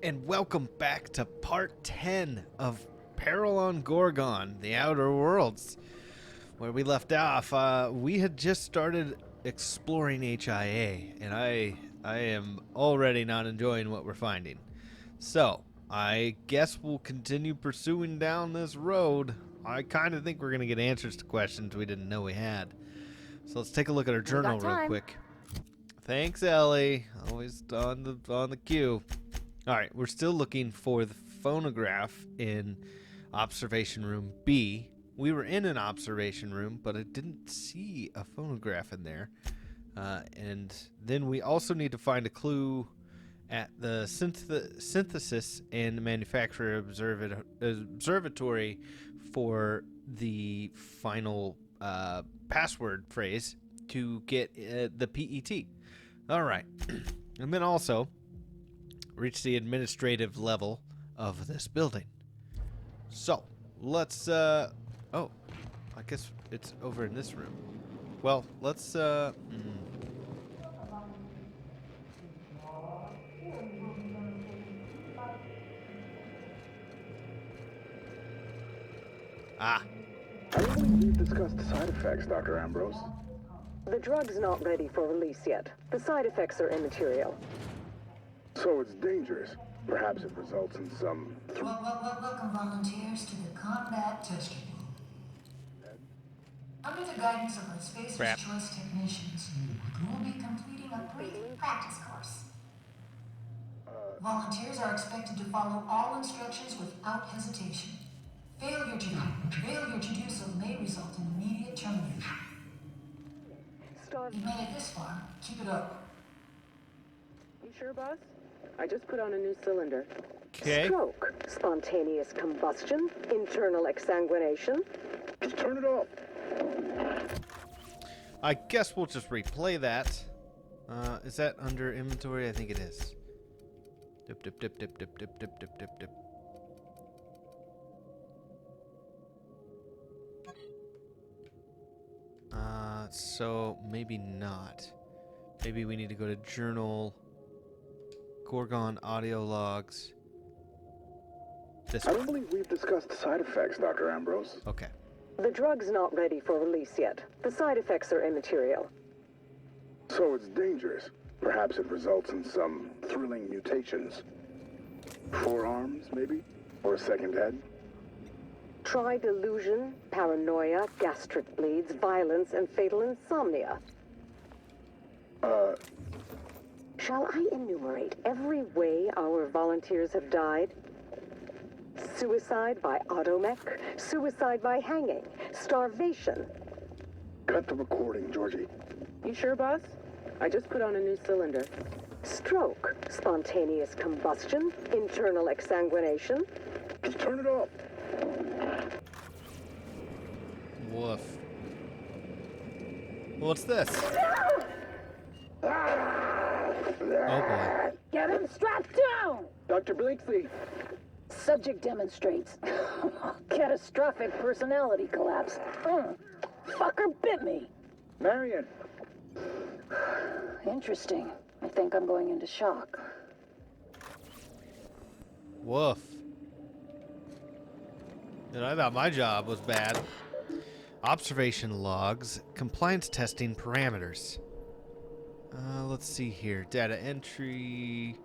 and welcome back to part 10 of Peril on Gorgon, the Outer Worlds. Where we left off, we had just started exploring HIA, and I am already not enjoying what we're finding. So, I guess we'll continue pursuing down this road. I kind of think we're going to get answers to questions we didn't know we had. So let's take a look at our journal real quick. Thanks, Ellie. Always on the queue. All right, we're still looking for the phonograph in observation room B. We were in an observation room, but I didn't see a phonograph in there. And then we also need to find a clue at the synthesis and manufacture observatory for the final password phrase to get the PET. All right. And then also reach the administrative level of this building. So, let's, oh, I guess it's over in this room. Well, let's, Ah. I believe we've discussed the side effects, Dr. Ambrose. The drug's not ready for release yet. The side effects are immaterial. So it's dangerous. Perhaps it results in some... Welcome, volunteers, to the combat testing room. Under the guidance of our Spacer's Choice technicians, you will be completing a brief practice course. Volunteers are expected to follow all instructions without hesitation. Failure to do so may result in immediate termination. You made it this far. Keep it up. You sure, boss? I just put on a new cylinder. Okay. Stroke, spontaneous combustion, internal exsanguination. Just turn it off. I guess we'll just replay that. Is that under inventory? I think it is. Dip. So maybe not. Maybe we need to go to journal, Gorgon audio logs. This I one. don't believe we've discussed the side effects, Dr. Ambrose. Okay. The drug's not ready for release yet. The side effects are immaterial. So it's dangerous. Perhaps it results in some thrilling mutations. 4 arms, maybe? Or a second head? Try delusion, paranoia, gastric bleeds, violence, and fatal insomnia. Shall I enumerate every way our volunteers have died? Suicide by automech, suicide by hanging, starvation. Cut the recording, Georgie. You sure, boss? I just put on a new cylinder. Stroke, spontaneous combustion, internal exsanguination. Just turn it off. Woof. What's this? Oh boy. Get him strapped down! Dr. Blakeslee. Subject demonstrates catastrophic personality collapse. Fucker bit me. Marion. Interesting. I think I'm going into shock. Woof. And I thought my job was bad. Observation logs, compliance testing parameters. Let's see here. Data entry.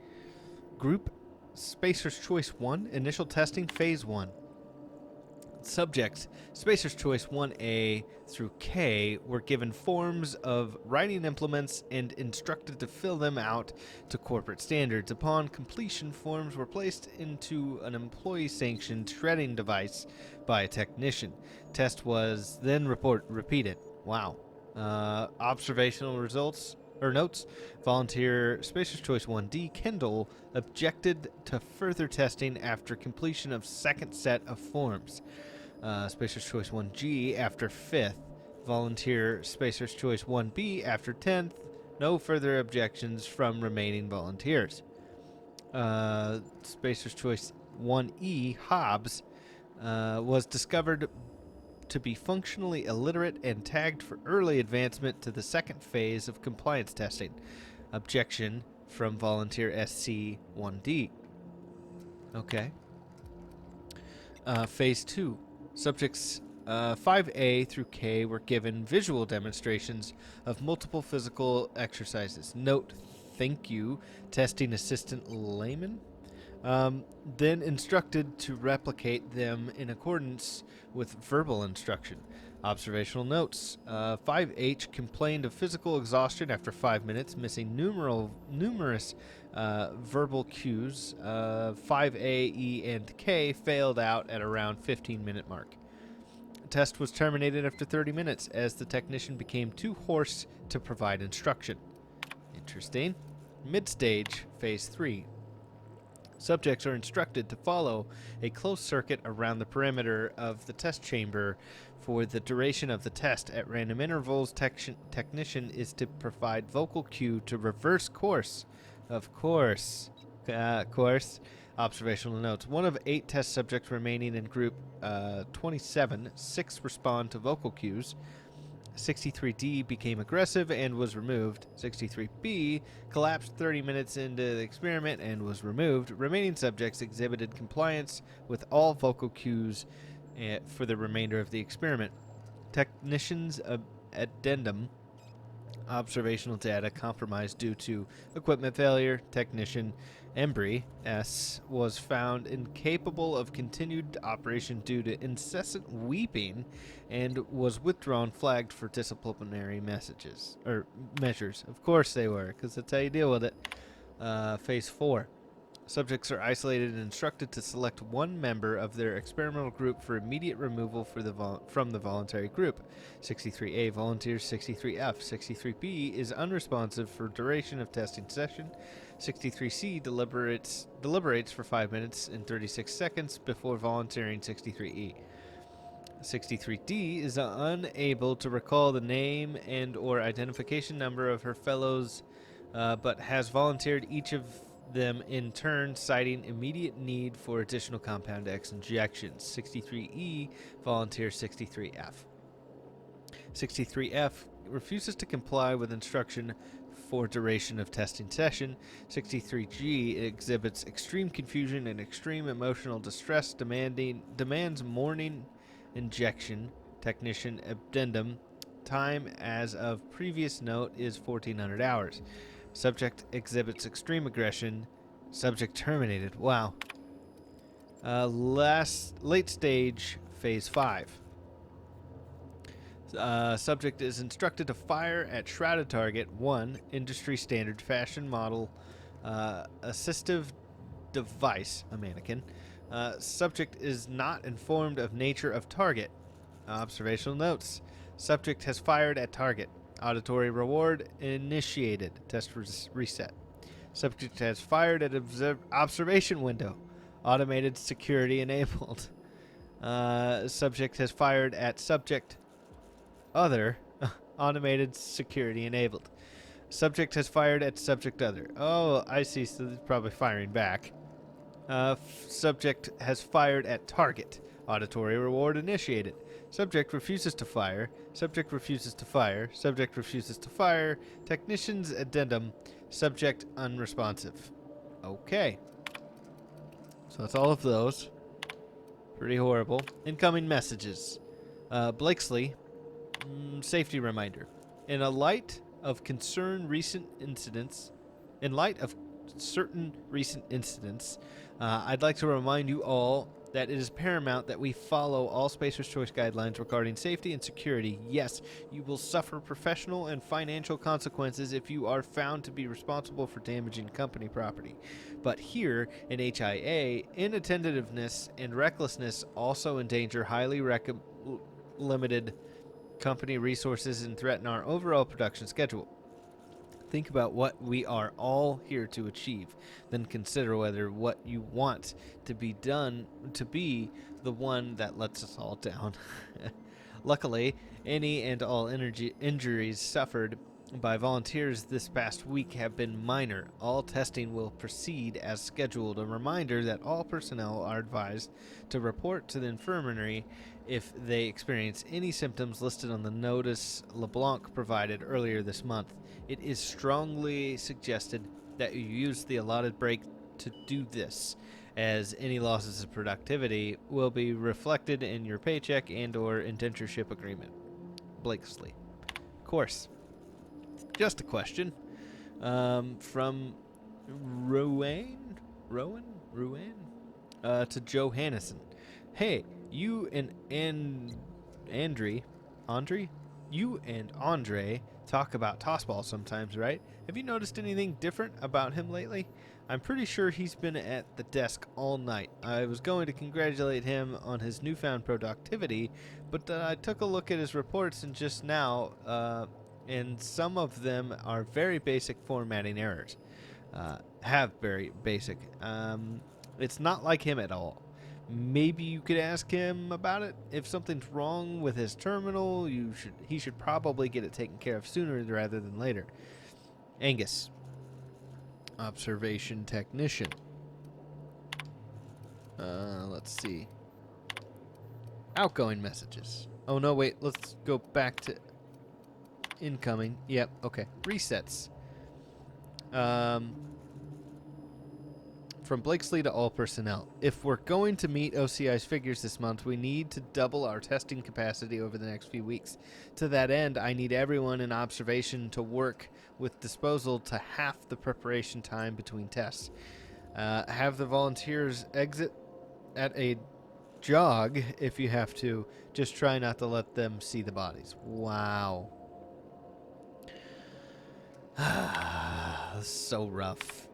Group Spacer's Choice 1, initial testing, phase 1. Subjects, Spacer's Choice 1A through K, were given forms of writing implements and instructed to fill them out to corporate standards. Upon completion, forms were placed into an employee-sanctioned shredding device by a technician. Test was then repeated. Wow. Observational results or notes. Volunteer Spacer's Choice 1D Kendall objected to further testing after completion of second set of forms. Spacer's Choice 1G after 5th. Volunteer Spacer's Choice 1B after 10th. No further objections from remaining volunteers. Spacer's Choice 1E Hobbs was discovered to be functionally illiterate and tagged for early advancement to the second phase of compliance testing. Objection from volunteer SC-1D. Okay. Phase 2. Subjects 5A through K were given visual demonstrations of multiple physical exercises. Note, thank you, testing assistant layman. Then instructed to replicate them in accordance with verbal instruction. Observational notes. 5H complained of physical exhaustion after 5 minutes, missing numerous verbal cues. 5A, E, and K failed out at around 15-minute mark. Test was terminated after 30 minutes as the technician became too hoarse to provide instruction. Interesting. Mid-stage, Phase 3. Subjects are instructed to follow a closed circuit around the perimeter of the test chamber for the duration of the test. At random intervals, technician is to provide vocal cue to reverse course. Of course. Course. Observational notes. One of 8 test subjects remaining in group 27, 6 respond to vocal cues. 63D became aggressive and was removed. 63B collapsed 30 minutes into the experiment and was removed. Remaining subjects exhibited compliance with all vocal cues for the remainder of the experiment. Technician's addendum. Observational data compromised due to equipment failure. Technician Embry S. was found incapable of continued operation due to incessant weeping and was withdrawn, flagged for disciplinary measures. Of course they were, because that's how you deal with it. Phase 4. Subjects are isolated and instructed to select one member of their experimental group for immediate removal from the voluntary group. 63A volunteers. 63F. 63B is unresponsive for duration of testing session. 63C deliberates for 5 minutes and 36 seconds before volunteering. 63E. 63D is unable to recall the name and or identification number of her fellows, but has volunteered each of them in turn, citing immediate need for additional compound X injections. 63E volunteers. 63F. 63F refuses to comply with instruction for duration of testing session. 63G exhibits extreme confusion and extreme emotional distress, demands morning injection. Technician addendum. Time as of previous note is 1400 hours. Subject exhibits extreme aggression. Subject terminated. Wow. Late stage, Phase 5. Subject is instructed to fire at shrouded target 1, industry standard fashion model assistive device, a mannequin. Subject is not informed of nature of target. Observational notes. Subject has fired at target. Auditory reward initiated. Test reset. Subject has fired at observation window. Automated security enabled. Subject has fired at subject other. Automated security enabled. Subject has fired at subject other. Oh, I see. So it's probably firing back. Subject has fired at target. Auditory reward initiated. Subject refuses to fire. Subject refuses to fire. Subject refuses to fire. Technician's addendum. Subject unresponsive. Okay. So that's all of those. Pretty horrible. Incoming messages. Blakesley. Safety reminder. In light of certain recent incidents, I'd like to remind you all that it is paramount that we follow all Spacer's Choice guidelines regarding safety and security. Yes, you will suffer professional and financial consequences if you are found to be responsible for damaging company property. But here in HIA, inattentiveness and recklessness also endanger highly limited company resources and threaten our overall production schedule. Think about what we are all here to achieve, then consider whether what you want to be done to be the one that lets us all down. Luckily, any and all injuries suffered by volunteers this past week have been minor. All testing will proceed as scheduled. A reminder that all personnel are advised to report to the infirmary if they experience any symptoms listed on the notice LeBlanc provided earlier this month. It is strongly suggested that you use the allotted break to do this, as any losses of productivity will be reflected in your paycheck and/or indentureship agreement. Blakesley. Of course. Just a question. From Rowan to Joe Hannison. Hey, you and Andre, you and Andre talk about tossball sometimes, right? Have you noticed anything different about him lately? I'm pretty sure he's been at the desk all night. I was going to congratulate him on his newfound productivity, but I took a look at his reports and just now, and some of them are very basic formatting errors. Have very basic. It's not like him at all. Maybe you could ask him about it. If something's wrong with his terminal, he should probably get it taken care of sooner rather than later. Angus, observation technician. Let's see. Outgoing messages. Oh no, wait. Let's go back to incoming. Yep. Okay. Resets. From Blakesley to all personnel. If we're going to meet OCI's figures this month, we need to double our testing capacity over the next few weeks. To that end, I need everyone in observation to work with disposal to half the preparation time between tests. Have the volunteers exit at a jog if you have to. Just try not to let them see the bodies. Wow. So rough.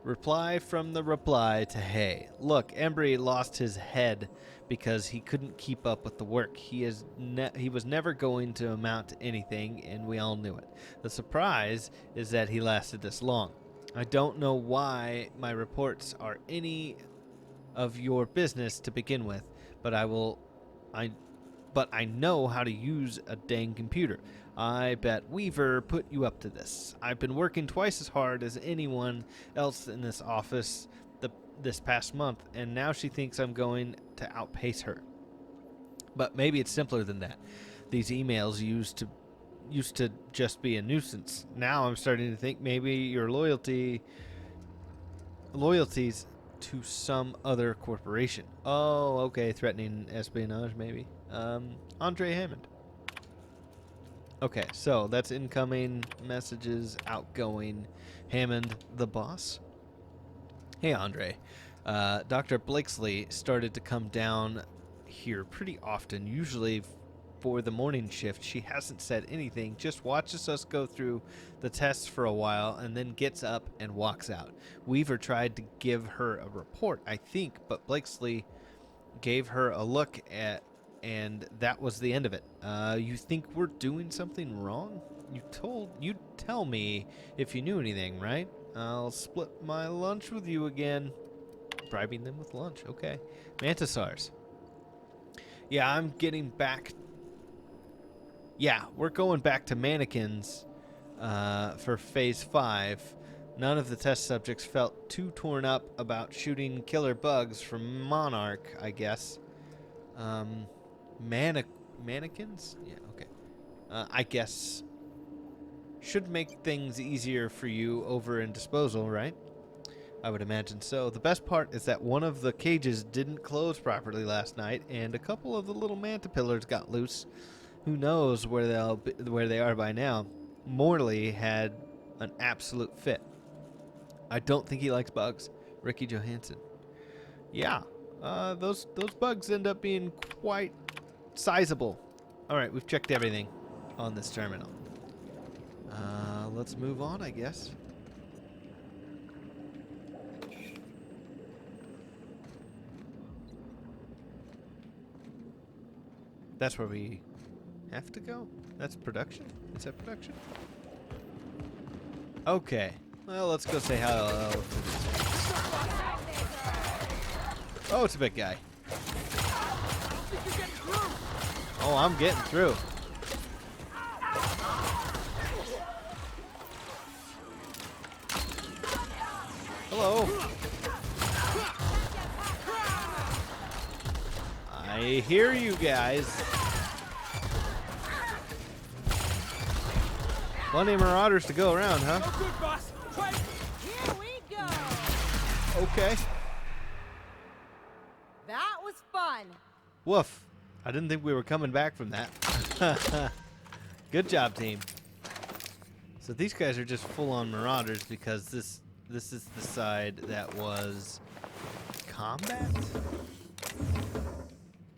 Reply from the reply to Hay. Look, Embry lost his head because he couldn't keep up with the work. He was never going to amount to anything, and we all knew it. The surprise is that he lasted this long. I don't know why my reports are any of your business to begin with, but I know how to use a dang computer. I bet Weaver put you up to this. I've been working twice as hard as anyone else in this office this past month, and now she thinks I'm going to outpace her. But maybe it's simpler than that. These emails used to just be a nuisance. Now I'm starting to think maybe your loyalties to some other corporation. Oh, okay, threatening espionage maybe. Andre Hammond. Okay, so that's incoming messages, outgoing. Hammond, the boss. Hey, Andre. Dr. Blakesley started to come down here pretty often, usually for the morning shift. She hasn't said anything, just watches us go through the tests for a while and then gets up and walks out. Weaver tried to give her a report, I think, but Blakesley gave her a look at, and that was the end of it. You think we're doing something wrong? You'd tell me if you knew anything, right? I'll split my lunch with you again. Bribing them with lunch, okay. Mantisars. Yeah, I'm getting back. Yeah, we're going back to mannequins for Phase 5. None of the test subjects felt too torn up about shooting killer bugs from Monarch, I guess. Mannequins? Yeah, okay. I guess should make things easier for you over in disposal, right? I would imagine so. The best part is that one of the cages didn't close properly last night, and a couple of the little mantipillars got loose. Who knows where they are by now? Morley had an absolute fit. I don't think he likes bugs. Ricky Johansson. Yeah, those bugs end up being quite sizable. All right, we've checked everything on this terminal. Let's move on, I guess. That's where we have to go? That's production? Is that production? Okay. Well, let's go say hello to this guy. Oh, it's a big guy. Oh, I'm getting through. Hello. I hear you guys. Plenty of marauders to go around, huh? Here we go. Okay. Woof. I didn't think we were coming back from that. Good job, team. So these guys are just full-on marauders because this is the side that was combat?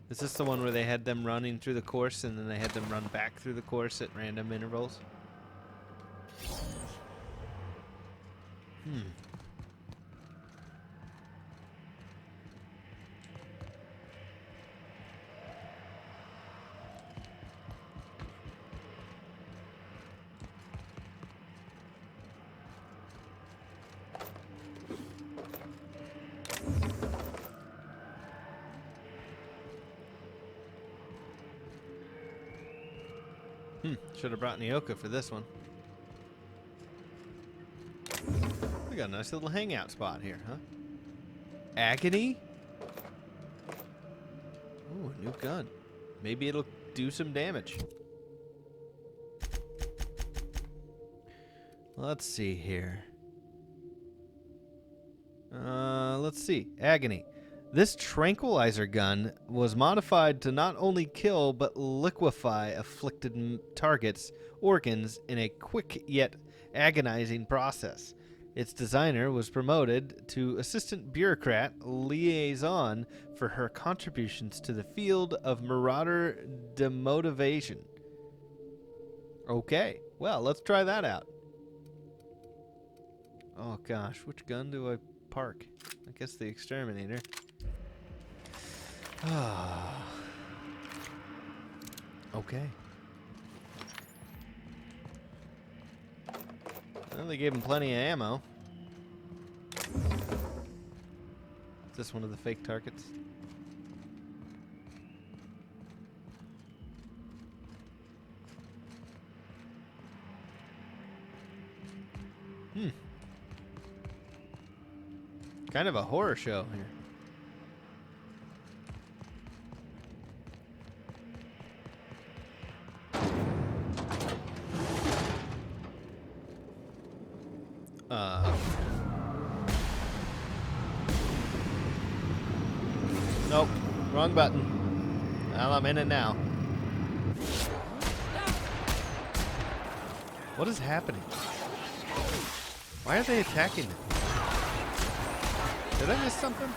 Is this the one where they had them running through the course and then they had them run back through the course at random intervals? Should have brought Nyoka for this one. We got a nice little hangout spot here, huh? Agony? Ooh, a new gun. Maybe it'll do some damage. Let's see here. Let's see. Agony. This tranquilizer gun was modified to not only kill but liquefy afflicted targets' organs in a quick yet agonizing process. Its designer was promoted to assistant bureaucrat liaison for her contributions to the field of marauder demotivation. Okay, well, let's try that out. Oh gosh, which gun do I park? I guess the exterminator. Okay. Well, they gave him plenty of ammo. Is this one of the fake targets? Kind of a horror show here. Nope, wrong button. Well, I'm in it now. What is happening? Why are they attacking me? Did I miss something?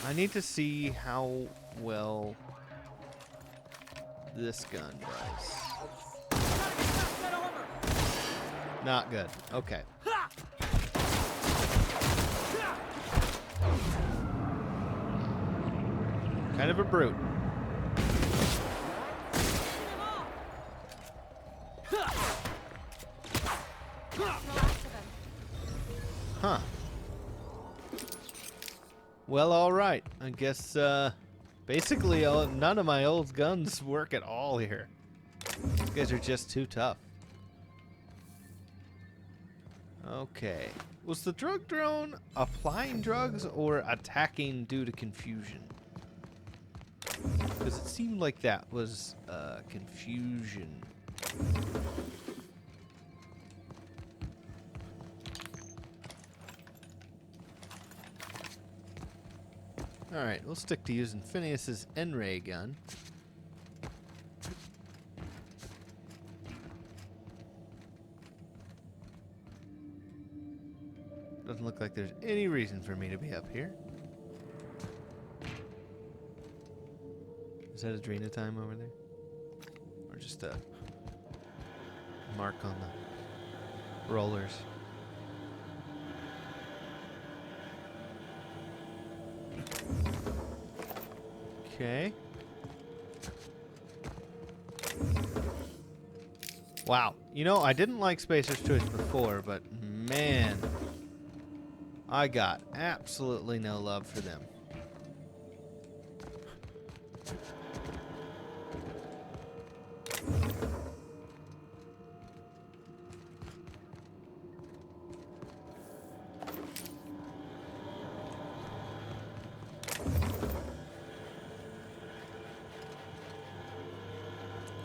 I need to see how well this gun does. Not good. Okay. Kind of a brute. Huh. Well, all right. I guess basically none of my old guns work at all here. These guys are just too tough. Okay. Was the drug drone applying drugs or attacking due to confusion? Because it seemed like that was confusion. Alright, we'll stick to using Phineas's N-ray gun. Doesn't look like there's any reason for me to be up here. Is that Adrena time over there? Or just a mark on the rollers? Okay. Wow. You know, I didn't like Spacer's Choice before, but man, I got absolutely no love for them.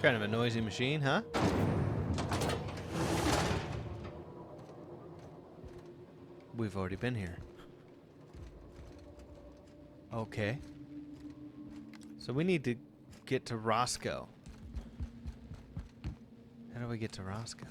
Kind of a noisy machine, huh? We've already been here. Okay. So we need to get to Roscoe. How do we get to Roscoe?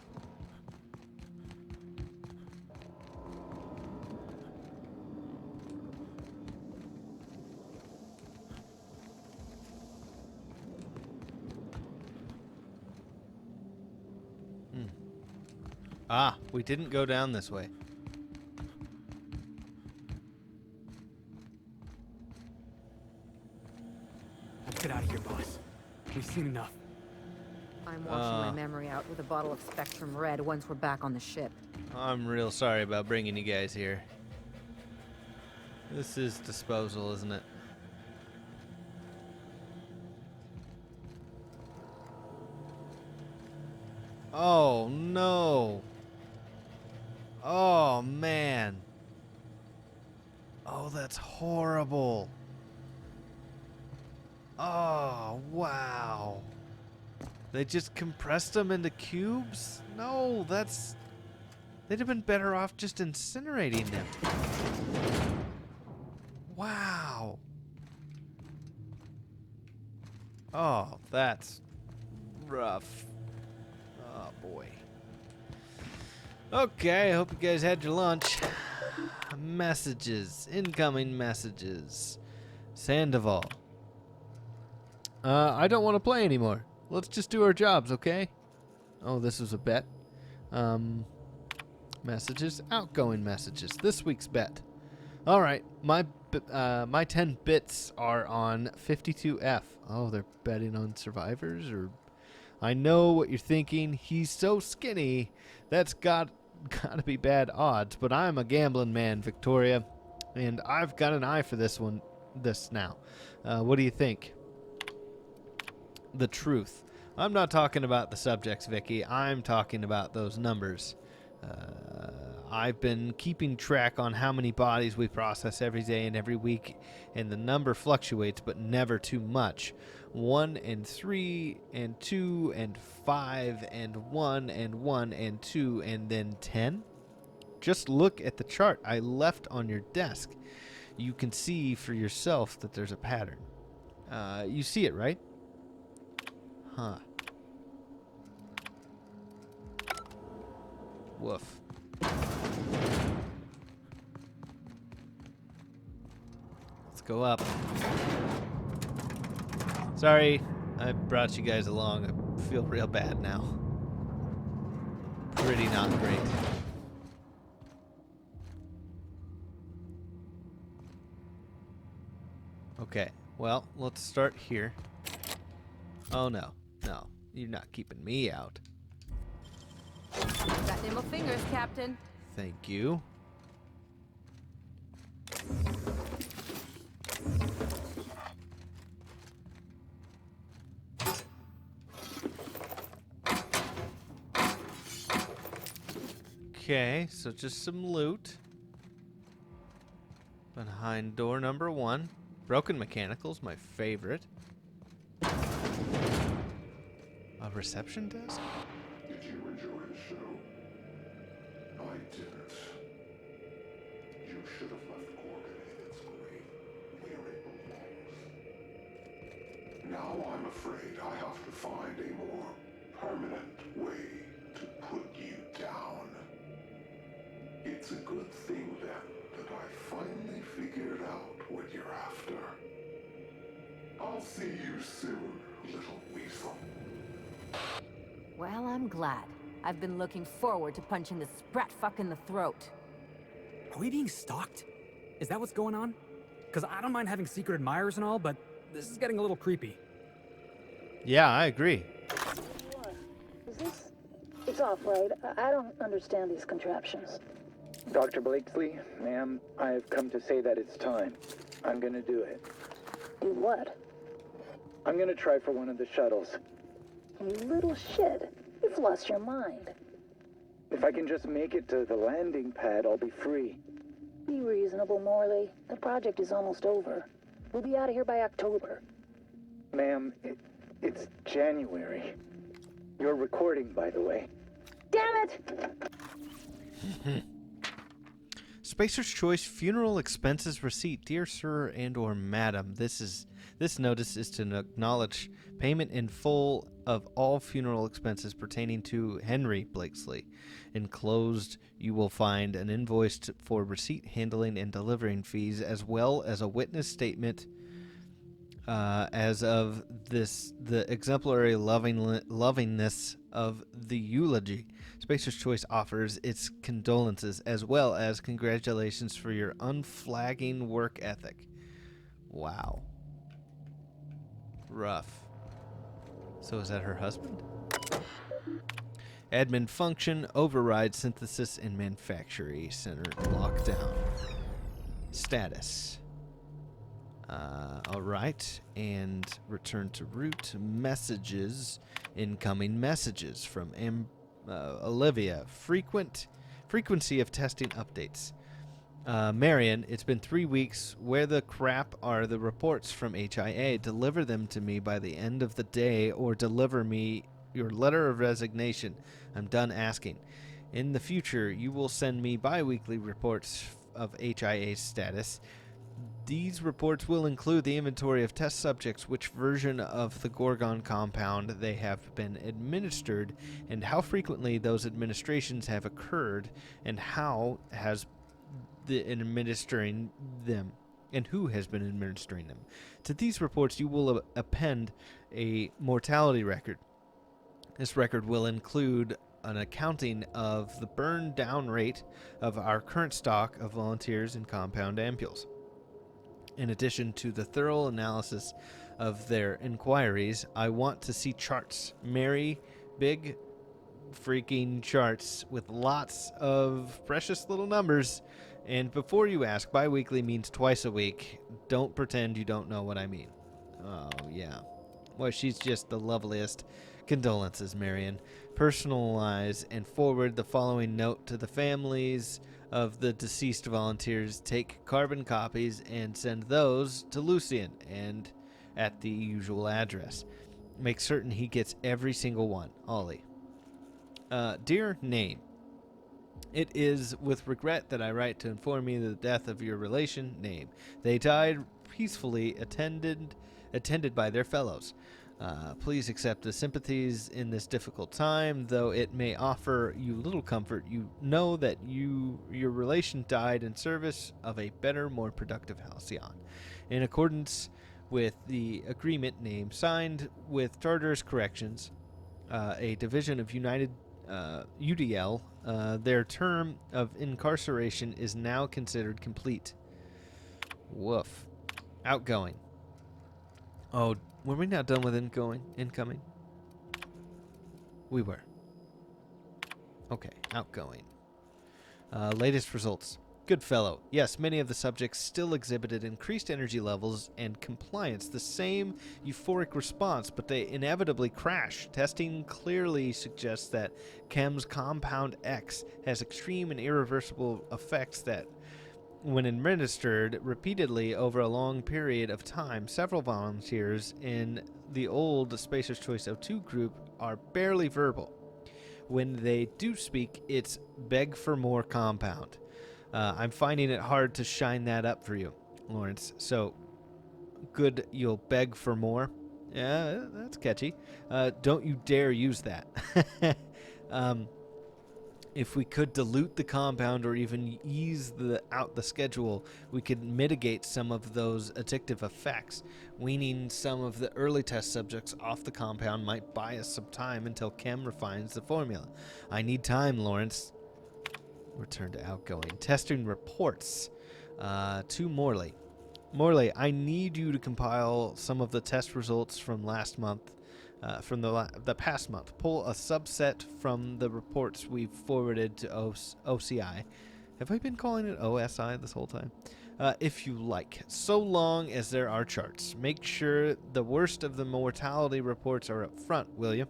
Ah, we didn't go down this way. Let's get out of here, boss. We've seen enough. I'm washing my memory out with a bottle of Spectrum Red once we're back on the ship. I'm real sorry about bringing you guys here. This is disposal, isn't it? Oh, no. Oh, man. Oh, that's horrible. Oh, wow. They just compressed them into cubes? No, that's... They'd have been better off just incinerating them. Wow. Oh, that's rough. Oh, boy. Okay, I hope you guys had your lunch. Messages. Incoming messages. Sandoval. I don't want to play anymore. Let's just do our jobs, okay? Oh, this was a bet. Messages. Outgoing messages. This week's bet. All right. My 10 bits are on 52F. Oh, they're betting on survivors? Or I know what you're thinking. He's so skinny. That's gotta be bad odds. But I'm a gambling man, Victoria. And I've got an eye for this now. What do you think? The truth. I'm not talking about the subjects, Vicky. I'm talking about those numbers. I've been keeping track on how many bodies we process every day and every week, and the number fluctuates, but never too much. 1 and 3 and 2 and 5 and 1 and 1 and 2 and then 10. Just look at the chart I left on your desk. You can see for yourself that there's a pattern. You see it, right? Huh. Woof. Let's go up. Sorry, I brought you guys along. I feel real bad now. Pretty not great. Okay, well, let's start here. Oh no, no, you're not keeping me out. Got nimble fingers, Captain. Thank you. Okay, so just some loot. Behind door number 1. Broken mechanicals, my favorite. A reception desk? Did you enjoy the show? I didn't. You should have left Gorgon in its grave where it belongs. Now I'm afraid I have to find a more permanent way to put you down. It's a good thing then that I finally figured out what you're after. I'll see you soon, little weasel. Well, I'm glad. I've been looking forward to punching this sprat fuck in the throat. Are we being stalked? Is that what's going on? Because I don't mind having secret admirers and all, but this is getting a little creepy. Yeah, I agree. What? Is this... It's off, right? I don't understand these contraptions. Dr. Blakesley, ma'am, I've come to say that it's time. I'm gonna do it. Do what? I'm gonna try for one of the shuttles. You little shit. You've lost your mind. If I can just make it to the landing pad, I'll be free. Be reasonable, Morley. The project is almost over. We'll be out of here by October. Ma'am, it's January. You're recording, by the way. Damn it! Spacer's Choice Funeral Expenses Receipt. Dear Sir and or Madam, this notice is to acknowledge payment in full of all funeral expenses pertaining to Henry Blakesley. Enclosed, you will find an invoice for receipt, handling, and delivering fees, as well as a witness statement as of the exemplary lovingness of the eulogy. Spacer's Choice offers its condolences as well as congratulations for your unflagging work ethic. Wow. Rough. So is that her husband? Admin function, override synthesis and manufacturing center lockdown. Status. All right, and return to root. Messages, incoming messages from Olivia. Frequency of testing updates. Marion, it's been 3 weeks. Where the crap are the reports from HIA? Deliver them to me by the end of the day, or deliver me your letter of resignation. I'm done asking. In the future, you will send me bi-weekly reports of HIA status. These reports will include the inventory of test subjects, which version of the Gorgon compound they have been administered, and how frequently those administrations have occurred, and how has the administering them, and who has been administering them. To these reports, you will append a mortality record. This record will include an accounting of the burn down rate of our current stock of volunteers and compound ampules. In addition to the thorough analysis of their inquiries, I want to see charts. Big freaking charts with lots of precious little numbers. And before you ask, bi-weekly means twice a week. Don't pretend you don't know what I mean. Oh, yeah. Well, she's just the loveliest. Condolences, Marion. Personalize and forward the following note to the families of the deceased volunteers. Take carbon copies and send those to Lucian and at the usual address. Make certain he gets every single one. Ollie. Dear Name, it is with regret that I write to inform you of the death of your relation, Name. They died peacefully, attended by their fellows. Please accept the sympathies in this difficult time, though it may offer you little comfort. You know that your relation died in service of a better, more productive Halcyon. In accordance with the agreement Name signed with Tartarus Corrections, a division of United UDL, their term of incarceration is now considered complete. Woof. Outgoing. Oh, were we not done with incoming? We were. Okay, outgoing. Latest results. Good fellow. Yes, many of the subjects still exhibited increased energy levels and compliance, the same euphoric response, but they inevitably crash. Testing clearly suggests that CHEM's Compound X has extreme and irreversible effects that, when administered repeatedly over a long period of time, several volunteers in the old Spacer's Choice 02 group are barely verbal. When they do speak, it's beg for more compound. I'm finding it hard to shine that up for you, Lawrence. So, good you'll beg for more. Yeah, that's catchy. Don't you dare use that. If we could dilute the compound or even ease out the schedule, we could mitigate some of those addictive effects. Weaning some of the early test subjects off the compound might buy us some time until CHEM refines the formula. I need time, Lawrence. Return to outgoing. Testing reports to Morley. Morley, I need you to compile some of the test results from last month. From the past month. Pull a subset from the reports we've forwarded to OCI. Have I been calling it OSI this whole time? If you like, so long as there are charts. Make sure the worst of the mortality reports are up front, will you?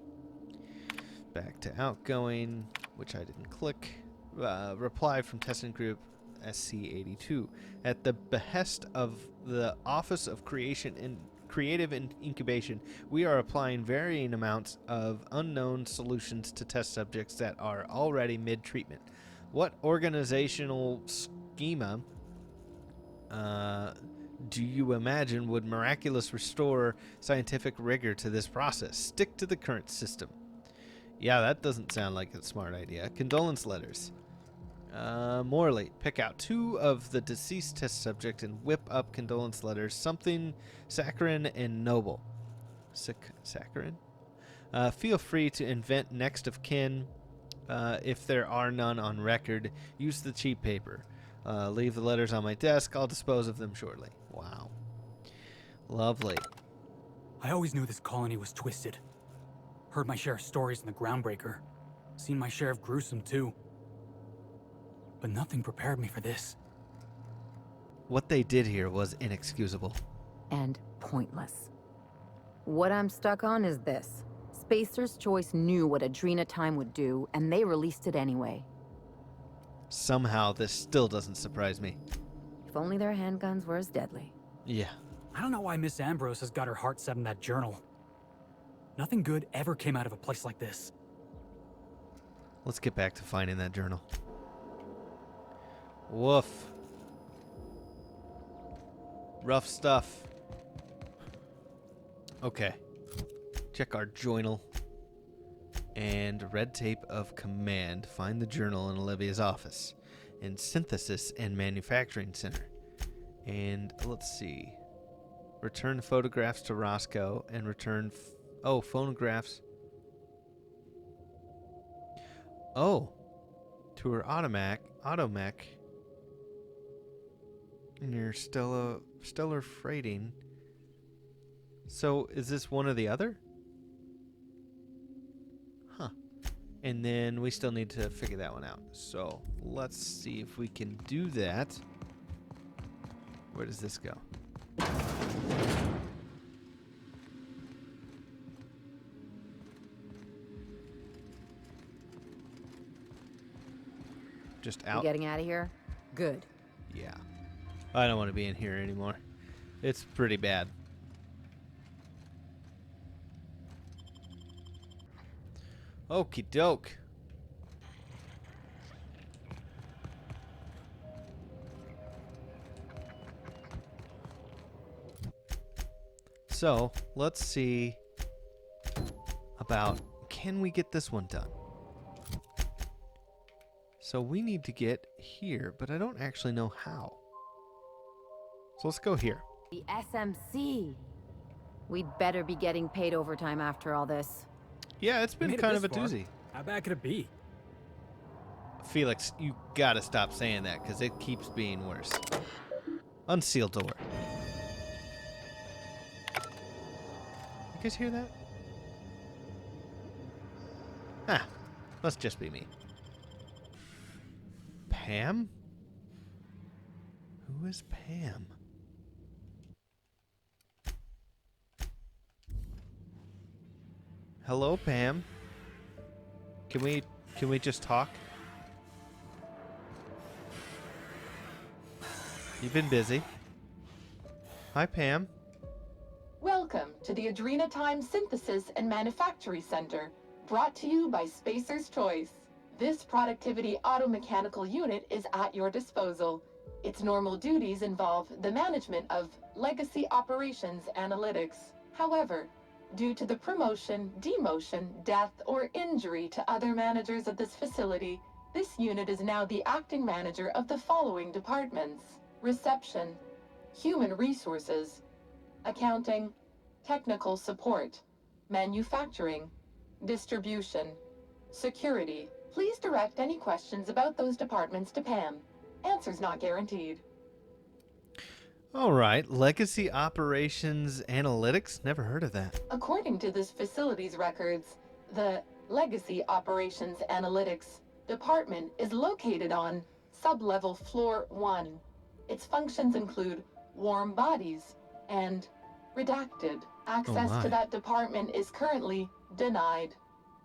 Back to outgoing, which I didn't click. Reply from testing group SC82. At the behest of the Office of Creative Incubation, we are applying varying amounts of unknown solutions to test subjects that are already mid-treatment. What organizational schema, do you imagine would miraculous restore scientific rigor to this process? Stick to the current system. Yeah, that doesn't sound like a smart idea. Condolence letters. Morley, pick out 2 of the deceased test subject and whip up condolence letters. Something saccharine and noble. Saccharine? Feel free to invent next of kin. If there are none on record, use the cheap paper. Leave the letters on my desk. I'll dispose of them shortly. Wow. Lovely. I always knew this colony was twisted. Heard my share of stories in the Groundbreaker. Seen my share of gruesome, too. But nothing prepared me for this. What they did here was inexcusable. And pointless. What I'm stuck on is this. Spacer's Choice knew what Adrena Time would do, and they released it anyway. Somehow, this still doesn't surprise me. If only their handguns were as deadly. Yeah. I don't know why Miss Ambrose has got her heart set in that journal. Nothing good ever came out of a place like this. Let's get back to finding that journal. Woof. Rough stuff. Okay. Check our journal. And red tape of command. Find the journal in Olivia's office. In Synthesis and Manufacturing Center. And let's see. Return photographs to Roscoe and return... phonographs. Oh. To her automech. Near Stellar Freighting. So, is this one or the other? Huh. And then we still need to figure that one out. So, let's see if we can do that. Where does this go? Just out? You getting out of here? Good. Yeah. I don't want to be in here anymore. It's pretty bad. Okie doke. So, let's see about, can we get this one done? So we need to get here, but I don't actually know how. So let's go here. The SMC. We'd better be getting paid overtime after all this. Yeah, it's been kind of a doozy. How bad could it be? Felix, you gotta stop saying that, because it keeps being worse. Unseal door. You guys hear that? Ah, must just be me. P.A.M.? Who is P.A.M.? Hello, P.A.M. Can we just talk? You've been busy. Hi, P.A.M. Welcome to the Adrena Time Synthesis and Manufacturing Center, brought to you by Spacer's Choice. This productivity automechanical unit is at your disposal. Its normal duties involve the management of legacy operations analytics. However, due to the promotion, demotion, death, or injury to other managers of this facility, this unit is now the acting manager of the following departments: Reception, Human Resources, Accounting, Technical Support, Manufacturing, Distribution, Security. Please direct any questions about those departments to P.A.M. Answers not guaranteed. All right, Legacy Operations Analytics? Never heard of that. According to this facility's records, the Legacy Operations Analytics Department is located on Sublevel Floor 1. Its functions include warm bodies and redacted. Access to that department is currently denied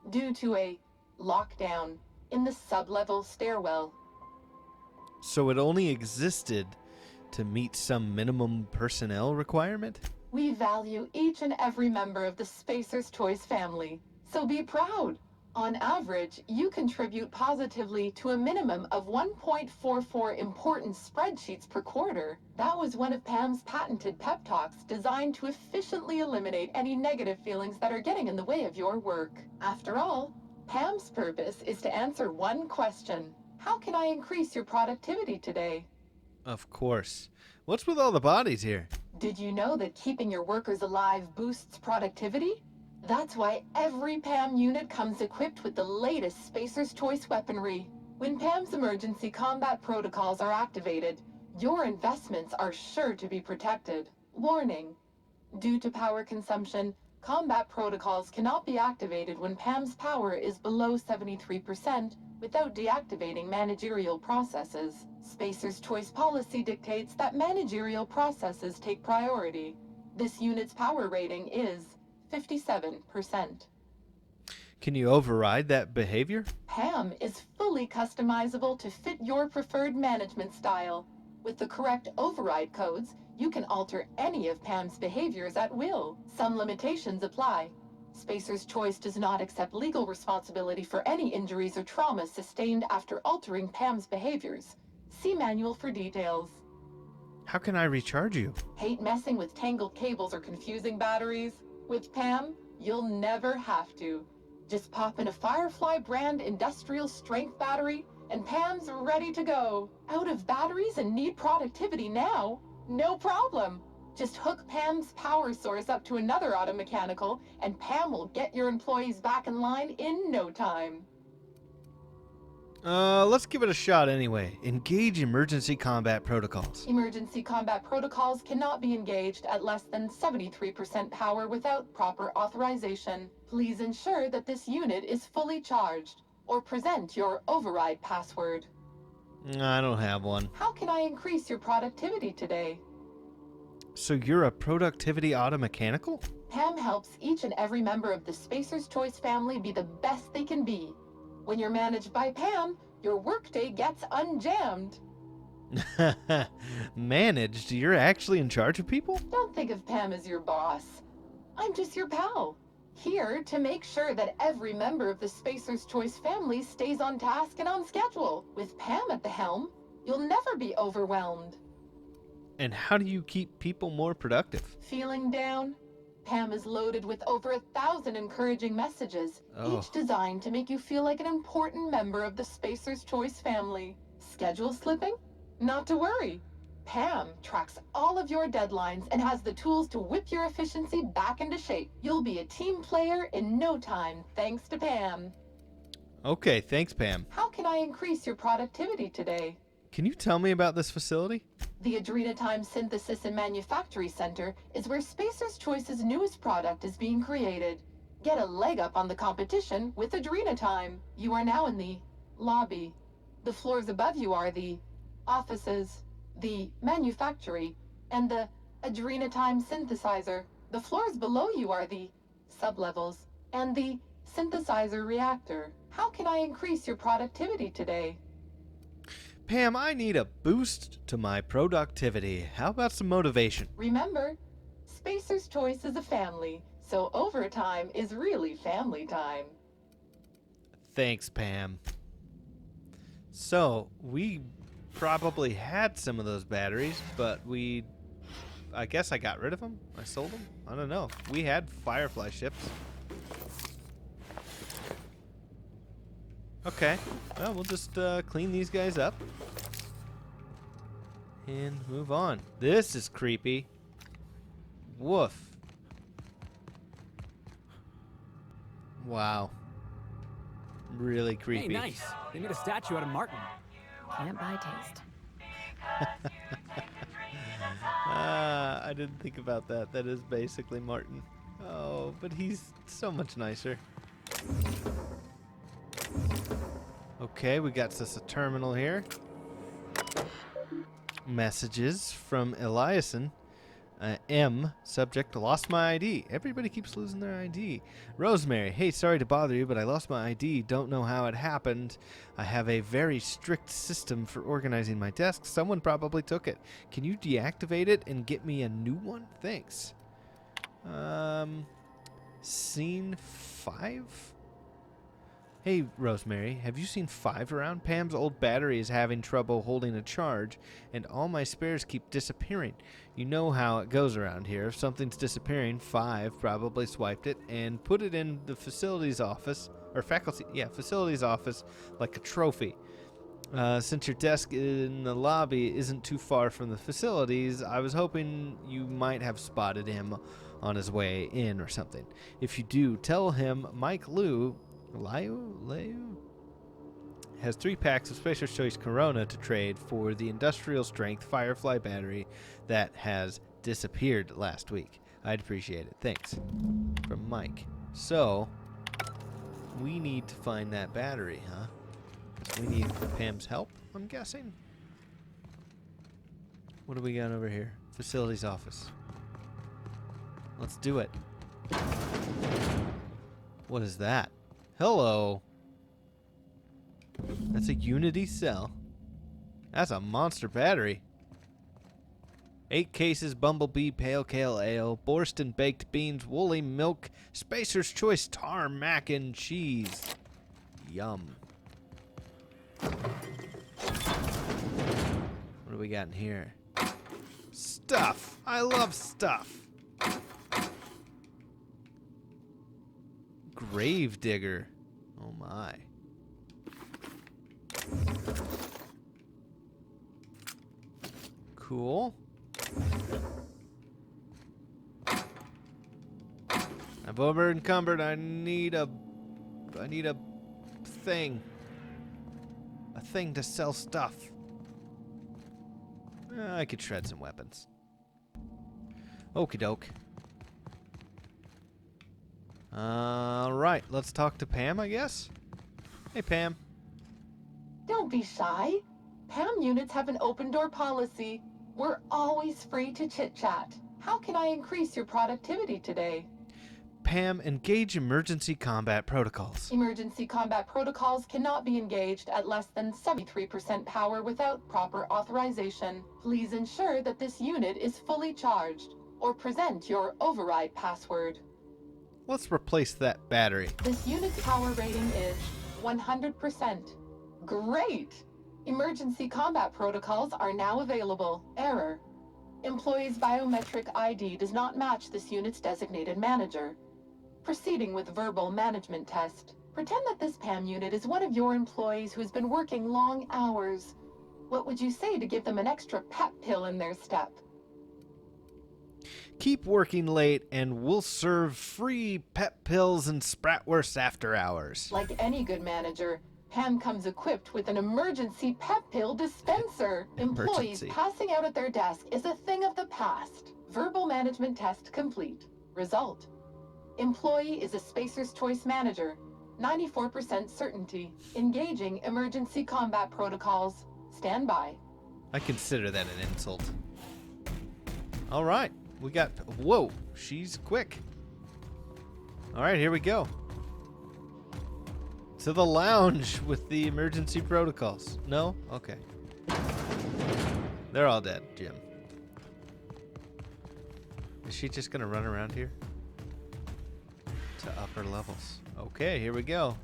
due to a lockdown in the sublevel stairwell. So it only existed to meet some minimum personnel requirement? We value each and every member of the Spacer's Choice family, so be proud. On average, you contribute positively to a minimum of 1.44 important spreadsheets per quarter. That was one of P.A.M.'s patented pep talks designed to efficiently eliminate any negative feelings that are getting in the way of your work. After all, P.A.M.'s purpose is to answer one question. How can I increase your productivity today? Of course. What's with all the bodies here? Did you know that keeping your workers alive boosts productivity? That's why every P.A.M. unit comes equipped with the latest Spacer's Choice weaponry. When P.A.M.'s emergency combat protocols are activated, your investments are sure to be protected. Warning: due to power consumption, combat protocols cannot be activated when P.A.M.'s power is below 73% without deactivating managerial processes. Spacer's Choice policy dictates that managerial processes take priority. This unit's power rating is 57%. Can you override that behavior? P.A.M. is fully customizable to fit your preferred management style. With the correct override codes, you can alter any of P.A.M.'s behaviors at will. Some limitations apply. Spacer's Choice does not accept legal responsibility for any injuries or traumas sustained after altering P.A.M.'s behaviors. See manual for details. How can I recharge you? Hate messing with tangled cables or confusing batteries? With P.A.M., you'll never have to. Just pop in a Firefly brand industrial strength battery, and P.A.M.'s ready to go. Out of batteries and need productivity now? No problem. Just hook P.A.M.'s power source up to another automechanical, and P.A.M. will get your employees back in line in no time. Let's give it a shot anyway. Engage emergency combat protocols. Emergency combat protocols cannot be engaged at less than 73% power without proper authorization. Please ensure that this unit is fully charged, or present your override password. I don't have one. How can I increase your productivity today? So you're a productivity automechanical? P.A.M. helps each and every member of the Spacer's Choice family be the best they can be. When you're managed by P.A.M., your workday gets unjammed. Managed? You're actually in charge of people? Don't think of P.A.M. as your boss. I'm just your pal, here to make sure that every member of the Spacer's Choice family stays on task and on schedule. With P.A.M. at the helm, you'll never be overwhelmed. And how do you keep people more productive? Feeling down? P.A.M. is loaded with over 1,000 encouraging messages, each designed to make you feel like an important member of the Spacer's Choice family. Schedule slipping? Not to worry. P.A.M. tracks all of your deadlines and has the tools to whip your efficiency back into shape. You'll be a team player in no time, thanks to P.A.M. Okay, thanks, P.A.M. How can I increase your productivity today? Can you tell me about this facility? The Adrenatime Synthesis and Manufactory Center is where Spacer's Choice's newest product is being created. Get a leg up on the competition with Adrenatime. You are now in the lobby. The floors above you are the offices, the manufactory, and the Adrenatime synthesizer. The floors below you are the sublevels and the synthesizer reactor. How can I increase your productivity today? P.A.M., I need a boost to my productivity. How about some motivation? Remember, Spacer's Choice is a family, so overtime is really family time. Thanks, P.A.M. So, we probably had some of those batteries, but I guess I got rid of them? I sold them? I don't know. We had Firefly ships. Okay, well, we'll just clean these guys up and move on. This is creepy. Woof. Wow. Really creepy. Hey, nice. They made a statue out of Martin. Can't buy taste. I didn't think about that. That is basically Martin. Oh, but he's so much nicer. Okay, we got us a terminal here. Messages from Eliason. M, subject, lost my ID. Everybody keeps losing their ID. Rosemary, hey, sorry to bother you, but I lost my ID. Don't know how it happened. I have a very strict system for organizing my desk. Someone probably took it. Can you deactivate it and get me a new one? Thanks. Scene 5? Hey, Rosemary, have you seen 5 around? Pam's old battery is having trouble holding a charge, and all my spares keep disappearing. You know how it goes around here. If something's disappearing, 5 probably swiped it and put it in the facilities office, or facilities office, like a trophy. Since your desk in the lobby isn't too far from the facilities, I was hoping you might have spotted him on his way in or something. If you do, tell him Mike Liu has 3 packs of Spacer's Choice Corona to trade for the industrial strength Firefly battery that has disappeared last week. I'd appreciate it. Thanks. From Mike. So, we need to find that battery, huh? Because we need Pam's help, I'm guessing. What do we got over here? Facilities office. Let's do it. What is that? Hello. That's a Unity cell. That's a monster battery. 8 cases Bumblebee Pale Kale Ale, Borston Baked Beans, Woolly Milk, Spacer's Choice Tar Mac and Cheese. Yum. What do we got in here? Stuff. I love stuff. Grave digger. Oh my. Cool. I'm over encumbered. I need a thing. A thing to sell stuff. I could shred some weapons. Okie doke. Alright, let's talk to Pam, I guess. Hey, Pam. Don't be shy. PAM units have an open door policy. We're always free to chit-chat. How can I increase your productivity today? Pam, engage emergency combat protocols. Emergency combat protocols cannot be engaged at less than 73% power without proper authorization. Please ensure that this unit is fully charged, or present your override password. Let's replace that battery. This unit's power rating is 100%. Great! Emergency combat protocols are now available. Error. Employee's biometric ID does not match this unit's designated manager. Proceeding with verbal management test. Pretend that this PAM unit is one of your employees who's been working long hours. What would you say to give them an extra pep pill in their step? Keep working late and we'll serve free pep pills and Spratwurst after hours. Like any good manager, PAM comes equipped with an emergency pep pill dispenser. Employees passing out at their desk is a thing of the past. Verbal management test complete. Result. Employee is a Spacer's Choice manager. 94% certainty. Engaging emergency combat protocols. Stand by. I consider that an insult. All right. We got... Whoa. She's quick. All right. Here we go. To the lounge with the emergency protocols. No? Okay. They're all dead, Jim. Is she just going to run around here? To upper levels. Okay, here we go.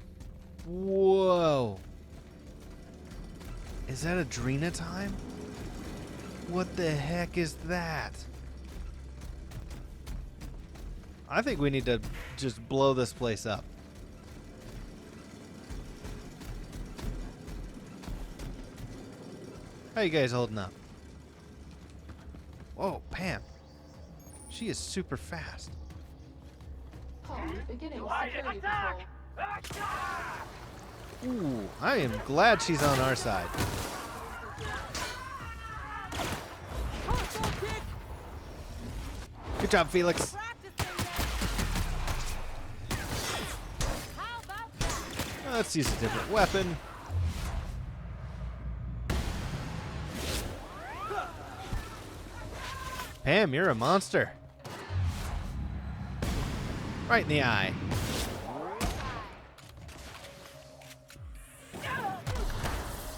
Whoa. Is that Adrena time? What the heck is that? I think we need to just blow this place up. How you guys holding up? Whoa, Pam. She is super fast. Ooh, I am glad she's on our side. Good job, Felix. Let's use a different weapon. Pam, you're a monster. Right in the eye.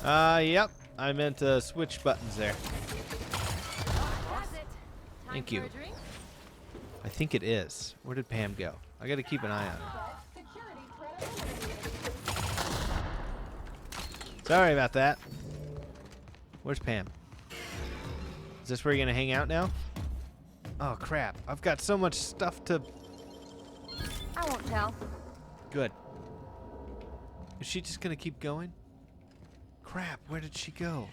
Yep. I meant to switch buttons there. Thank you. I think it is. Where did Pam go? I gotta keep an eye on her. Sorry about that. Where's P.A.M.? Is this where you're gonna hang out now? Oh crap, I've got so much stuff to... I won't tell. Good. Is she just gonna keep going? Crap, where did she go?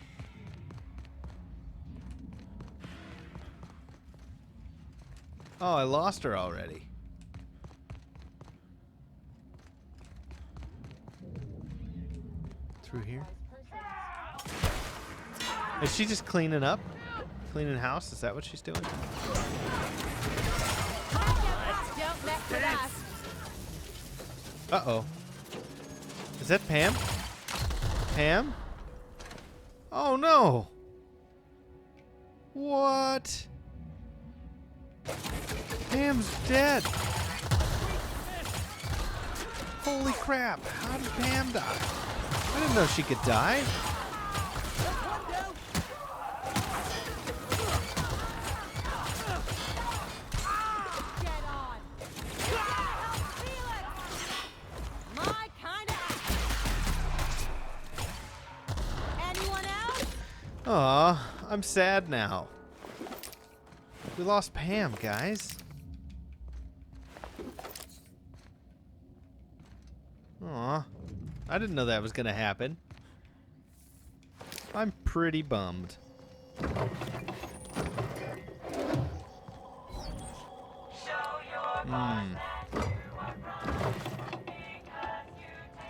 Oh, I lost her already. Through here? Is she just cleaning up? Cleaning house? Is that what she's doing? Uh-oh. Is that P.A.M.? P.A.M.? Oh no! What? P.A.M.'s dead! Holy crap, how did P.A.M. die? I didn't know she could die. Aw, I'm sad now. We lost P.A.M., guys. Aw, I didn't know that was gonna happen. I'm pretty bummed.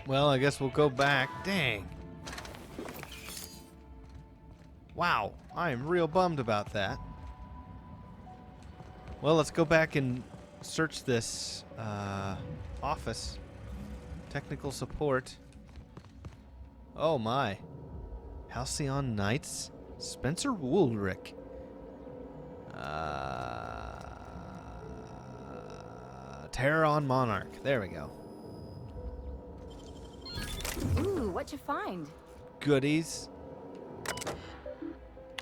Well, I guess we'll go back. Dang. Wow, I am real bummed about that. Well, let's go back and search this office. Technical support. Oh my. Halcyon Knights? Spencer Woolrick. Terror on Monarch. There we go. Ooh, what'd you find? Goodies.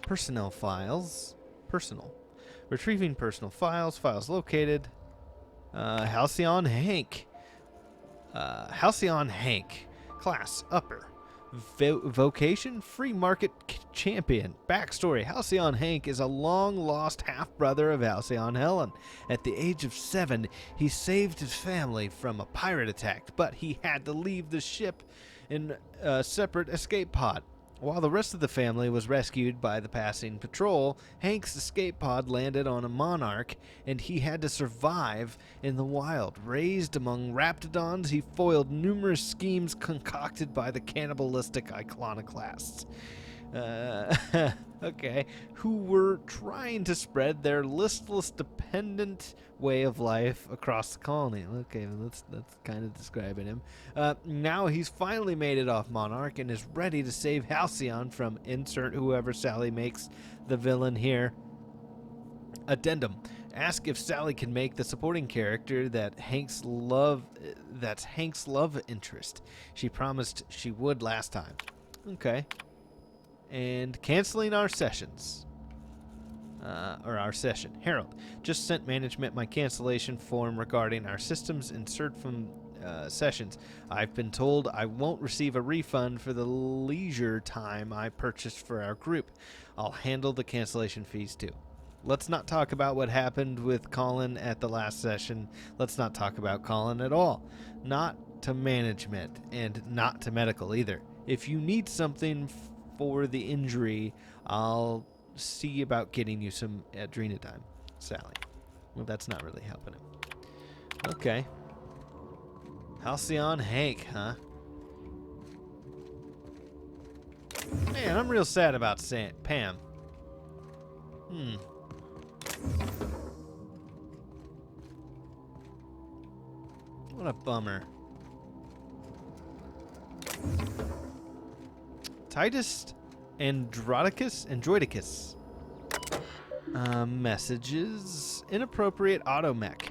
Personnel files. Personal. Retrieving personal files. Files located. Halcyon Hank. Halcyon Hank. Class upper. Vocation free market champion. Backstory: Halcyon Hank is a long lost half brother of Halcyon Helen. At the age of 7, he saved his family from a pirate attack, but he had to leave the ship in a separate escape pod. While the rest of the family was rescued by the passing patrol, Hank's escape pod landed on a monarch, and he had to survive in the wild. Raised among raptidons, he foiled numerous schemes concocted by the cannibalistic iconoclasts. Okay, who were trying to spread their listless, dependent way of life across the colony. Okay, that's kind of describing him. Now he's finally made it off Monarch and is ready to save Halcyon from insert whoever Sally makes the villain here. Addendum: ask if Sally can make the supporting character that's Hank's love interest. She promised she would last time. Okay. And canceling our sessions. Or our session. Harold, just sent management my cancellation form regarding our systems insert from sessions. I've been told I won't receive a refund for the leisure time I purchased for our group. I'll handle the cancellation fees too. Let's not talk about what happened with Colin at the last session. Let's not talk about Colin at all. Not to management and not to medical either. If you need something for the injury, I'll see about getting you some adrenodime, Sally. Well, that's not really helping him. Okay. Halcyon Hank, huh? Man, I'm real sad about P.A.M. What a bummer. Titus Androidicus. Messages. Inappropriate automech.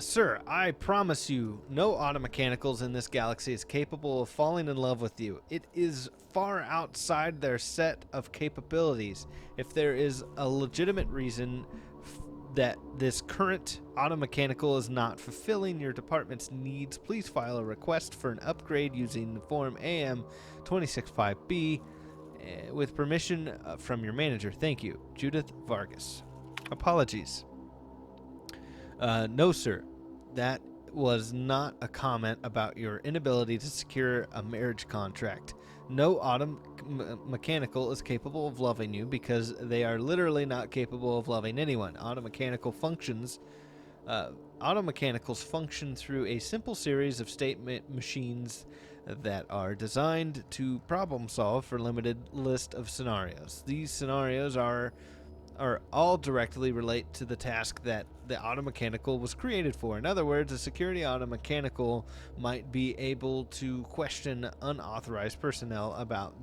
Sir, I promise you, no automechanicals in this galaxy is capable of falling in love with you. It is far outside their set of capabilities. If there is a legitimate reason that this current automechanical is not fulfilling your department's needs, please file a request for an upgrade using Form A.M. 265B with permission from your manager. Thank you. Judith Vargas. Apologies. No, sir. That was not a comment about your inability to secure a marriage contract. No automechanical is capable of loving you because they are literally not capable of loving anyone. Automechanicals function through a simple series of statement machines that are designed to problem solve for a limited list of scenarios. These scenarios are all directly relate to the task that the automechanical was created for. In other words, a security automechanical might be able to question unauthorized personnel about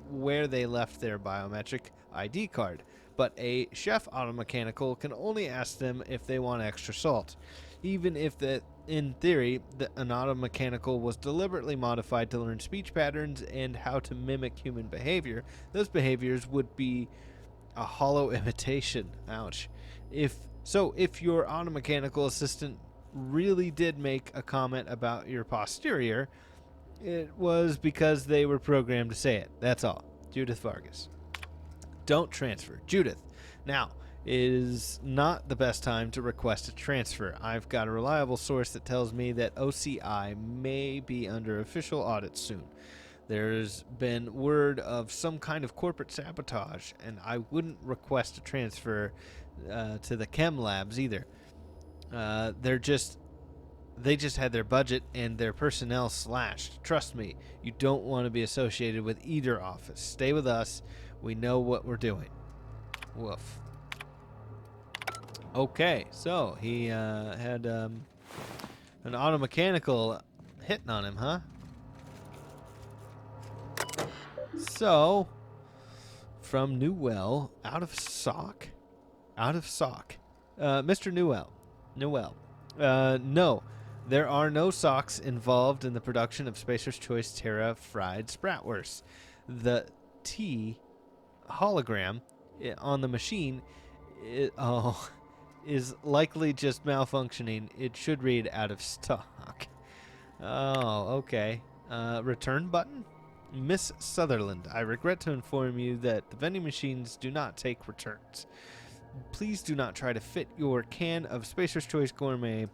where they left their biometric ID card, but a chef automechanical can only ask them if they want extra salt. Even if in theory, an automechanical was deliberately modified to learn speech patterns and how to mimic human behavior, those behaviors would be a hollow imitation. Ouch. If your automechanical assistant really did make a comment about your posterior, it was because they were programmed to say it. That's all. Judith Vargas. Don't transfer. Judith. Now, is not the best time to request a transfer. I've got a reliable source that tells me that OCI may be under official audit soon. There's been word of some kind of corporate sabotage, and I wouldn't request a transfer to the CHEM Labs either. They just had their budget and their personnel slashed. Trust me, you don't want to be associated with either office. Stay with us. We know what we're doing. Woof. Okay, so he had an automechanical hitting on him, huh? So, from Newell, out of sock, Mr. Newell, no, there are no socks involved in the production of Spacer's Choice Terra fried spratwurst. The T hologram on the machine is likely just malfunctioning. It should read out of stock. Oh, okay. Return button? Miss Sutherland, I regret to inform you that the vending machines do not take returns. Please do not try to fit your can of Spacer's Choice Gourmet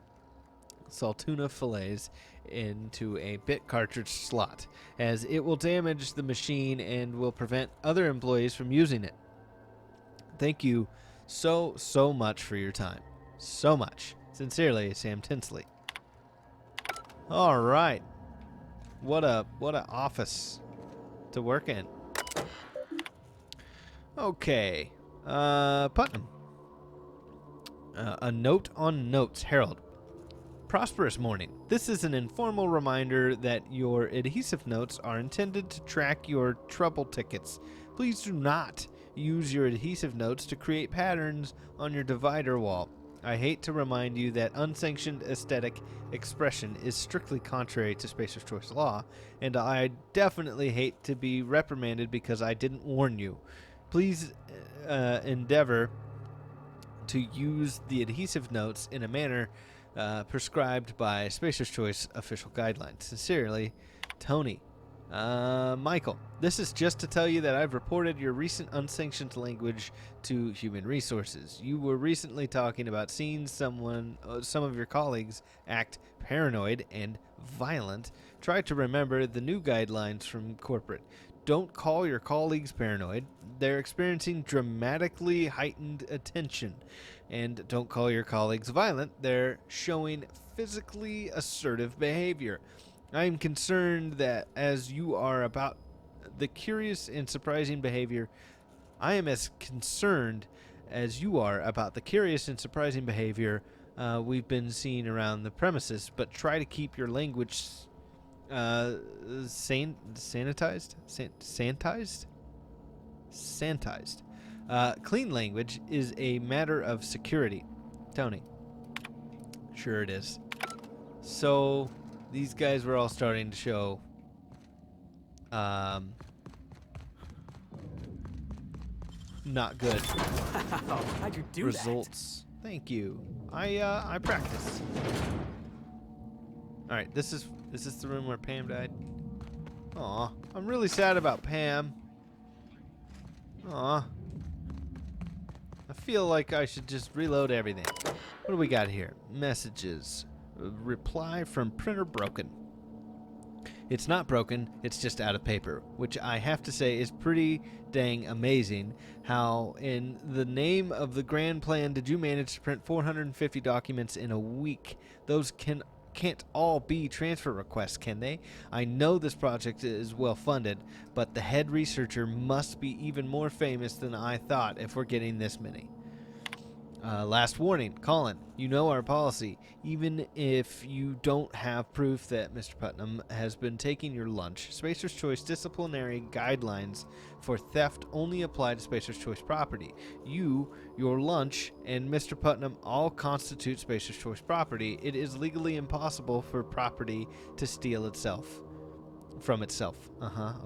Saltuna fillets into a bit cartridge slot, as it will damage the machine and will prevent other employees from using it. Thank you so much for your time. So much. Sincerely, Sam Tinsley. All right. What a office to work in. Okay. Putnam. A note on notes. Harold. Prosperous morning. This is an informal reminder that your adhesive notes are intended to track your trouble tickets. Please do not use your adhesive notes to create patterns on your divider wall. I hate to remind you that unsanctioned aesthetic expression is strictly contrary to Spacer's Choice law, and I definitely hate to be reprimanded because I didn't warn you. Please endeavor to use the adhesive notes in a manner prescribed by Spacer's Choice official guidelines. Sincerely, Tony. Michael, this is just to tell you that I've reported your recent unsanctioned language to Human Resources. You were recently talking about seeing some of your colleagues act paranoid and violent. Try to remember the new guidelines from corporate. Don't call your colleagues paranoid. They're experiencing dramatically heightened attention. And don't call your colleagues violent. They're showing physically assertive behavior. I am concerned that as you are about the curious and surprising behavior, I am as concerned as you are about the curious and surprising behavior we've been seeing around the premises, but try to keep your language sanitized. Clean language is a matter of security. Tony. Sure it is. So these guys were all starting to show not good Wow, how'd you do results. Thank you. I practice. All right, this is the room where P.A.M. died. Aw, I'm really sad about P.A.M. Aw. I feel like I should just reload everything. What do we got here? Messages. Reply from printer broken. It's not broken, it's just out of paper, which I have to say is pretty dang amazing. How in the name of the grand plan did you manage to print 450 documents in a week? Those can't all be transfer requests, can they? I know this project is well funded, but the head researcher must be even more famous than I thought if we're getting this many. Last warning, Colin, you know our policy. Even if you don't have proof that Mr. Putnam has been taking your lunch, Spacer's Choice disciplinary guidelines for theft only apply to Spacer's Choice property. You, your lunch, and Mr. Putnam all constitute Spacer's Choice property. It is legally impossible for property to steal itself from itself.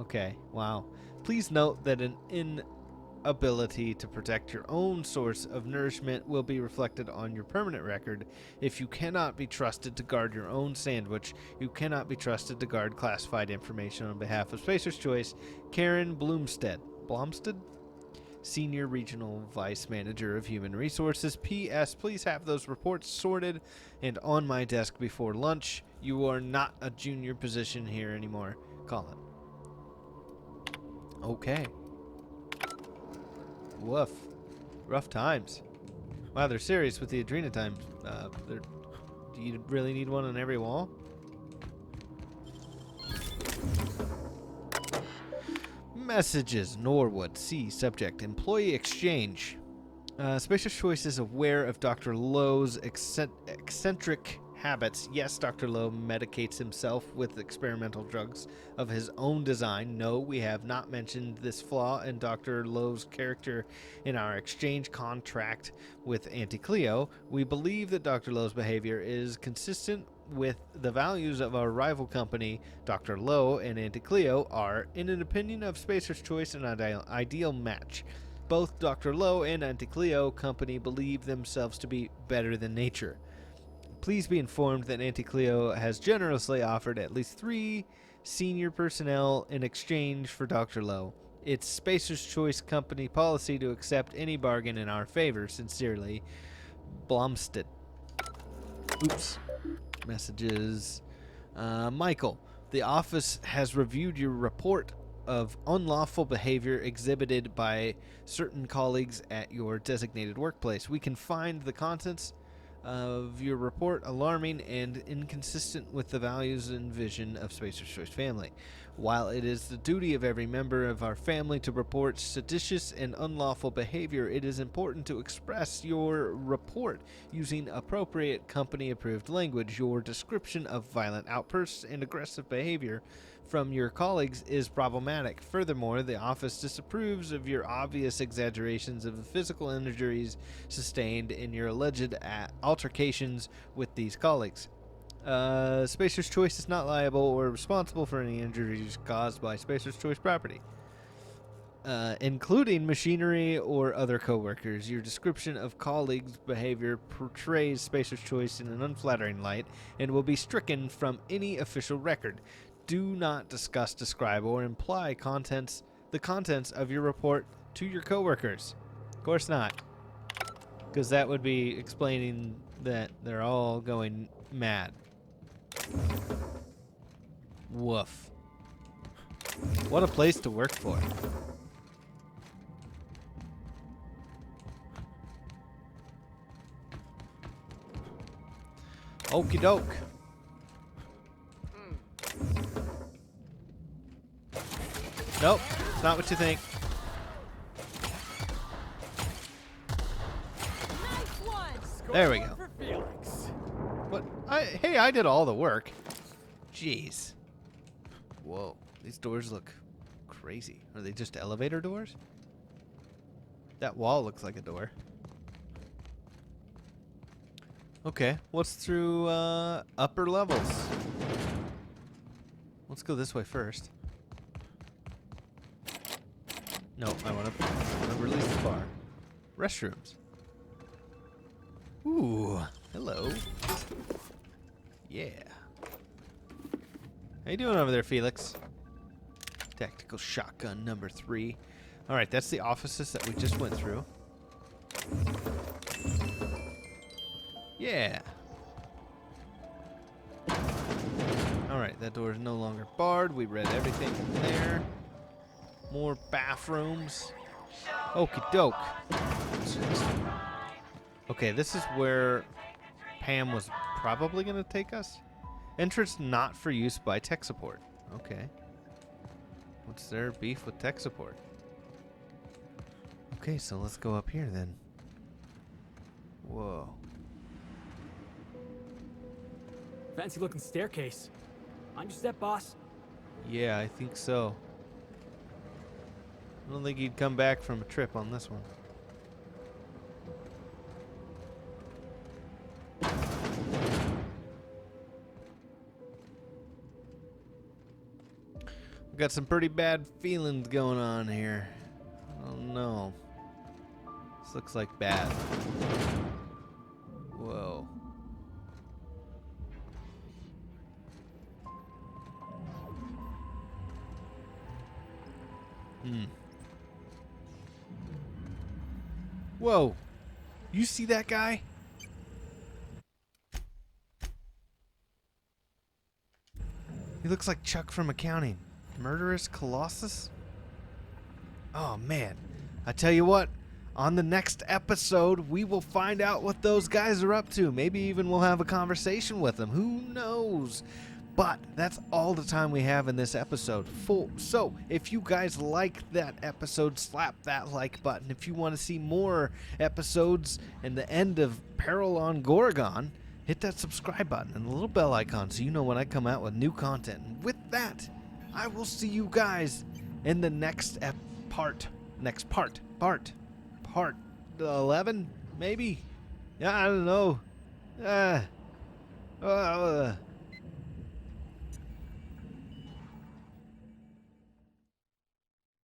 Okay. Wow. Please note that an inability to protect your own source of nourishment will be reflected on your permanent record. If you cannot be trusted to guard your own sandwich, you cannot be trusted to guard classified information on behalf of Spacer's Choice. Karen Blomstead, Senior Regional Vice Manager of Human Resources. P.S. Please have those reports sorted and on my desk before lunch. You are not a junior position here anymore. Colin. Okay. Woof. Rough times. Wow, they're serious with the Adrena times. Do you really need one on every wall? Messages. Norwood. C. Subject. Employee exchange. Spacer's Choice is aware of Dr. Lowe's eccentric habits. Yes, Dr. Lowe medicates himself with experimental drugs of his own design. No, we have not mentioned this flaw in Dr. Lowe's character in our exchange contract with Auntie Cleo. We believe that Dr. Lowe's behavior is consistent with the values of our rival company. Dr. Lowe and Auntie Cleo are, in an opinion of Spacer's Choice, an ideal match. Both Dr. Lowe and Auntie Cleo company believe themselves to be better than nature. Please be informed that Auntie Cleo has generously offered at least 3 senior personnel in exchange for Dr. Lowe. It's Spacer's Choice company policy to accept any bargain in our favor. Sincerely, Blomstead. Oops. Messages. Michael, the office has reviewed your report of unlawful behavior exhibited by certain colleagues at your designated workplace. We can find the contents of your report alarming and inconsistent with the values and vision of Spacer's Choice family. While it is the duty of every member of our family to report seditious and unlawful behavior, it is important to express your report using appropriate company-approved language. Your description of violent outbursts and aggressive behavior from your colleagues is problematic. Furthermore, the office disapproves of your obvious exaggerations of the physical injuries sustained in your alleged altercations with these colleagues. Spacer's Choice is not liable or responsible for any injuries caused by Spacer's Choice property, including machinery or other coworkers. Your description of colleagues' behavior portrays Spacer's Choice in an unflattering light and will be stricken from any official record. Do not discuss, describe, or imply the contents of your report to your coworkers. Of course not, because that would be explaining that they're all going mad. Woof. What a place to work for. Okie doke. Nope, it's not what you think. There we go. What? Hey, I did all the work. Jeez. Whoa, these doors look crazy. Are they just elevator doors? That wall looks like a door. Okay, what's through upper levels? Let's go this way first. No, I want to release the bar. Restrooms. Ooh, hello. Yeah. How you doing over there, Felix? Tactical shotgun number 3. All right, that's the offices that we just went through. Yeah. All right, that door is no longer barred. We read everything in there. More bathrooms. Okie doke. Okay, this is where P.A.M. was probably going to take us. Entrance not for use by tech support. Okay. What's their beef with tech support? Okay, so let's go up here then. Whoa. Fancy looking staircase. On your step, boss. Yeah, I think so. I don't think he'd come back from a trip on this one. I've got some pretty bad feelings going on here. Oh no. This looks like bad. Whoa. Whoa. You see that guy? He looks like Chuck from accounting. Murderous Colossus? Oh man. I tell you what, on the next episode, we will find out what those guys are up to. Maybe even we'll have a conversation with them. Who knows? But that's all the time we have in this episode. So, if you guys like that episode, slap that like button. If you want to see more episodes and the end of Peril on Gorgon, hit that subscribe button and the little bell icon so you know when I come out with new content. And with that, I will see you guys in the next part 11, maybe? Yeah, I don't know.